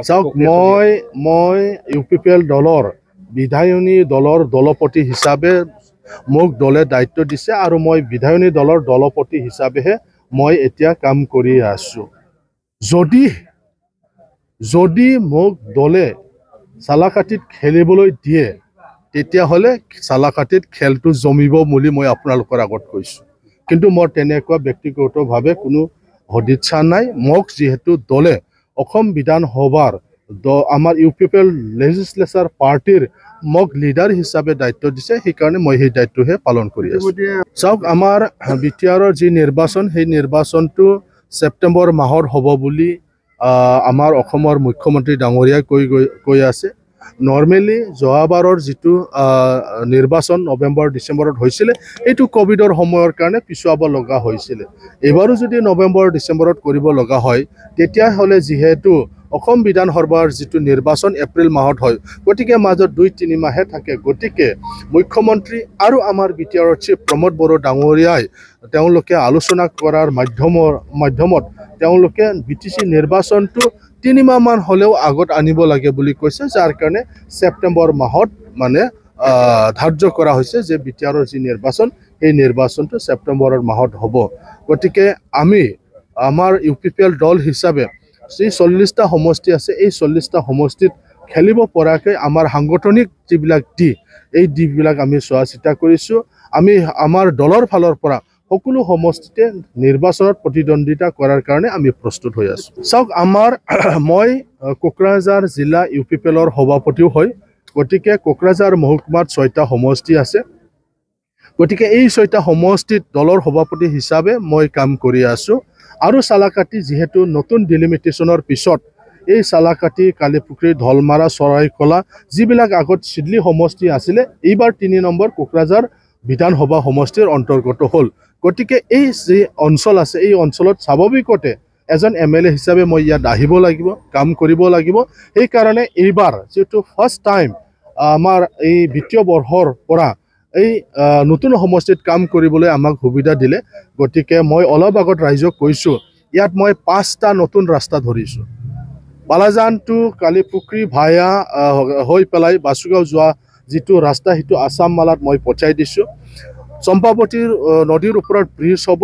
চাওক মই UPPL দলৰ বিধায়নী দলৰ দলপতি হিচাপে মোক দলে দায়িত্ব দিছে আৰু মই বিধায়নী দলৰ দলপতি হিচাপেহে মই এতিয়া কাম কৰি আছো যদি মোক দলে চালাকাটিত খেলিবলৈ দিয়ে তেতিয়াহ'লে চালাকাটিত খেলটো জমিব বুলি মই আপোনালোকৰ আগত কৈছো কিন্তু মই তেনেকুৱা ব্যক্তিগতভাৱে কোনো সদিচ্ছা নাই মোক যেহেতু দলে অসম বিধানসভাৰ আমাৰ UPPL লেজিসলেচাৰ পাৰ্টিৰ মোক লিডাৰ হিচাপে দায়িত্ব দিছে সেইকাৰণে মই সেই দায়িত্বহে পালন কৰি আছো চাওক আমাৰ বিটিআৰৰ যি নিৰ্বাচন সেই নিৰ্বাচনটো ছেপ্টেম্বৰ মাহৰ হ'ব বুলি আমাৰ অসমৰ মুখ্যমন্ত্ৰী ডাঙৰীয়াই কৈ আছে নৰ্মেলি যোৱাবাৰৰ যিটো নিৰ্বাচন নৱেম্বৰ ডিচেম্বৰত হৈছিলে এইটো কোভিডৰ সময়ৰ কাৰণে পিছুৱাব লগা হৈছিলে এবাৰো যদি নৱেম্বৰ ডিচেম্বৰত কৰিব লগা হয় তেতিয়াহ'লে যিহেতু অসম বিধানসভাৰ যিটো নিৰ্বাচন এপ্ৰিল মাহত হয় গতিকে মাজত 2-3 মাহে থাকে গতিকে মুখ্যমন্ত্ৰী আৰু আমাৰ বিটিআৰৰ চিফ প্ৰমোদ বড়ো ডাঙৰীয়াই তেওঁলোকে আলোচনা কৰাৰ মাধ্যমত তেওঁলোকে বিটিচি নিৰ্বাচনটো 3 মাহ মান হলেও আগত আনিব লাগে বুলি কৈছে যাৰ কাৰণে ছেপ্টেম্বৰ মাহত মানে ধাৰ্য কৰা হৈছে যে বিটিআৰৰ যি নিৰ্বাচন এই নিৰ্বাচনটো ছেপ্টেম্বৰৰ মাহত হ'ব গতিকে আমি আমাৰ UPPL দল হিচাপে যি 40টা সমষ্টি আছে এই 40টা সমষ্টিত খেলিব পৰাকৈ আমাৰ সাংগঠনিক যিবিলাক এই দিবিলাক আমি চোৱা চিতা কৰিছো আমি আমাৰ দলৰ ফালৰ পৰা সকলো সমষ্টিতে নিৰ্বাচনত প্ৰতিদ্বন্দ্বিতা কৰাৰ কাৰণে আমি প্ৰস্তুত হৈ আছো চাওক মই কোকৰাঝাৰ জিলা UPPLৰ সভাপতিও হয় গতিকে কোকৰাঝাৰ মহকুমাত 6টা সমষ্টি আছে গতিকে এই 6টা সমষ্টিত দলৰ সভাপতি হিচাপে মই কাম কৰি আছো আৰু চালাকাটি যেহেতু নতুন ডিলিমিটেশনৰ পিছত এই চালাকাটি কালিপুখুৰী ধলমাৰা চৰাইকলা যিবিলাক আগত সিডলি সমষ্টি আছিলে এইবাৰ 3 নম্বৰ কোকৰাঝাৰ বিধানসভা সমষ্টিৰ অন্তৰ্গত হ'ল গতিকে এই যে অঞ্চল আছে এই অঞ্চলত স্বাভাৱিকতে এজন MLA হিচাপে মই ইয়াত আহিব লাগিব কাম কৰিব লাগিব এই কাৰণে এইবাৰ যেটো ফাৰ্স্ট টাইম আমাৰ এই বিত্তীয় বৰ্ষৰ পৰা এই নতুন সমষ্টিত কাম কৰিবলৈ আমাক সুবিধা দিলে গতিকে মই অলপ আগত ৰাইজক কৈছো ইয়াত মই 5টা নতুন ৰাস্তা ধৰিছো বালাজান টু কালিপুখুৰী ভায়া হৈ পেলাই বাসুগাঁও যোৱা যিটো ৰাস্তা হিটো আসাম মালাত মই পঠাই দিছো চম্পাৱতী নদীৰ ওপৰত ব্ৰিজ হ'ব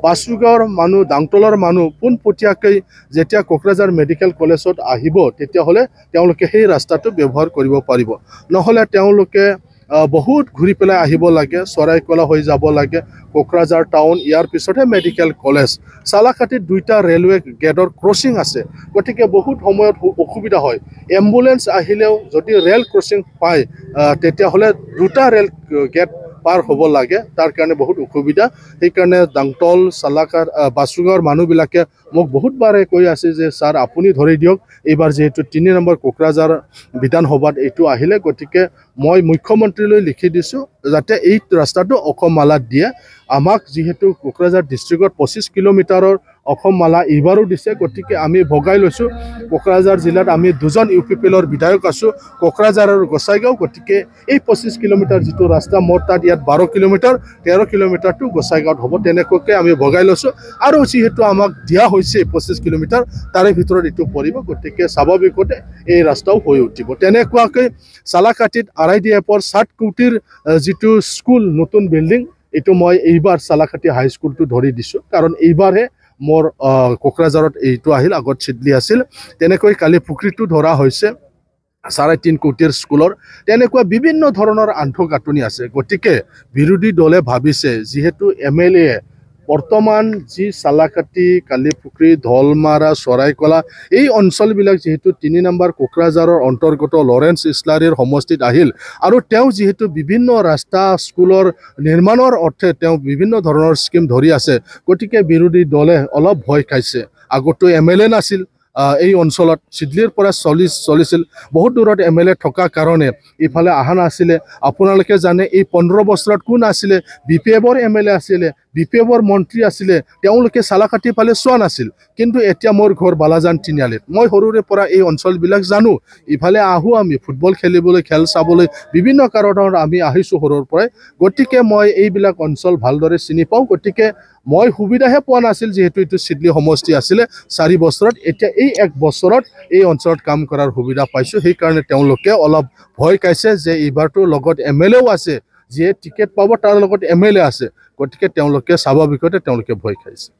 বাসুগাঁৱৰ মানুহ ডাংতলৰ মানুহ পোনপটীয়াকৈ যেতিয়া কোকৰাঝাৰ মেডিকেল কলেজত আহিব তেতিয়াহ'লে তেওঁলোকে সেই ৰাস্তাটো ব্যৱহাৰ কৰিব পাৰিব নহলে তেওঁলোকে বহুত ঘূৰি পেলাই আহিব লাগে চৰাইকলা হৈ যাব লাগে কোকৰাঝাৰ টাউন ইয়াৰ পিছতে মেডিকেল কলেজ চালাকাটিত 2টা ৰেলৱে গেটৰ ক্ৰছিং আছে গতিকে বহুত সময়ত অসুবিধা হয় এম্বুলেন্স আহিলেও যদি ৰেল ক্ৰছিং পায় তেতিয়াহ'লে 2টা ৰেল গেট পাৰ হ'ব লাগে তাৰ কাৰণে বহুত অসুবিধা এই কাৰণে ডাংতল চালাকাট বাসুগাঁৱৰ মানুহবিলাকে মোক বহুতবাৰে কৈ আছে যে স্যাৰ আপুনি ধৰি দিয়ক এইবাৰ যেহেতু 3 নম্বৰ কোকৰাঝাৰ বিধানসভাত এইটো আহিলে গতিকে মই মুখ্যমন্ত্ৰীলৈ লিখি দিছো যাতে এই ৰাস্তাটো অসম মালাত দিয়ে আমাক যেহেতু কোকৰাঝাৰ ডিস্ট্ৰিক্টত 25 কিলোমিটাৰৰ অসম মালা এইবাৰো দিছে গতিকে আমি ভগাই লৈছো কোকৰাঝাৰ জিলাত আমি 2জন UPPLৰ বিধায়ক আছো কোকৰাঝাৰ আৰু গোসাইগাঁও গতিকে এই 25 কিলোমিটাৰ যিটো ৰাস্তা মোৰ তাত ইয়াত 12 কিলোমিটাৰ 13 কিলোমিটাৰটো গোসাইগাঁৱত হ'ব তেনেকৈ আমি ভগাই লৈছো আৰু যেহেতু আমাক দিয়া হৈছে 25 কিলোমিটাৰ তাৰে ভিতৰত এটো পৰিব গতিকে স্বাভাৱিকতে এই ৰাস্তাও হৈ উঠিব তেনেকুৱাকৈ চালাকাটিত RIDFৰ 60 কোটিৰ যিটো স্কুল নতুন বিল্ডিং এটো মই এইবাৰ চালাকাটি হাই স্কুলটো ধৰি দিছো কাৰণ এইবাৰহে মোৰ কোকৰাঝাৰত এইটো আহিল আগত সিডলি আছিল তেনেকৈ কালিপুখুৰীটো ধৰা হৈছে 3.5 কোটিৰ স্কুলৰ তেনেকুৱা বিভিন্ন ধৰণৰ আন্তঃগাঁথনি আছে গতিকে বিৰোধী দলে ভাবিছে যেহেতু MLA বৰ্তমান যি চালাকাটি কালিপুখুৰী ধলমাৰা চৰাইকলা এই অঞ্চলবিলাক যেহেতু 3 নম্বৰ কোকৰাঝাৰৰ অন্তৰ্গত লৰেন্স ইছলাৰীৰ সমষ্টিত আহিল আৰু তেওঁ যেহেতু বিভিন্ন ৰাস্তা স্কুলৰ নিৰ্মাণৰ অৰ্থে তেওঁ বিভিন্ন ধৰণৰ স্কিম ধৰি আছে গতিকে বিৰোধী দলে অলপ ভয় খাইছে আগতো MLA নাছিল এই অঞ্চলত সিডলিৰ পৰা চলিছিল বহুত দূৰত MLA থকা কাৰণে ইফালে আহা নাছিলে আপোনালোকে জানে এই 15 বছৰত কোন আছিলে BPFৰ MLA আছিলে BPFৰ মন্ত্ৰী আছিলে তেওঁলোকে চালাকাটি ফালে চোৱা নাছিল কিন্তু এতিয়া মোৰ ঘৰ বালাজান তিনিআলিত মই সৰুৰে পৰা এই অঞ্চলবিলাক জানো ইফালে আহো আমি ফুটবল খেলিবলৈ খেল চাবলৈ বিভিন্ন কাৰণত আমি আহিছো সৰুৰ পৰা গতিকে মই এইবিলাক অঞ্চল ভালদৰে চিনি পাওঁ গতিকে মই সুবিধাহে পোৱা নাছিল যেহেতু এইটো চিডলি সমষ্টি আছিলে 4 বছৰত এতিয়া এই 1 বছৰত এই অঞ্চলত কাম কৰাৰ সুবিধা পাইছো সেইকাৰণে তেওঁলোকে অলপ ভয় খাইছে যে এইবাৰটো লগত এমএলএও আছে যে টিকেট পাব তাৰ লগত এমএলএ আছে গতিকে তেওঁলোকে স্বাভাৱিকতে তেওঁলোকে ভয় খাইছে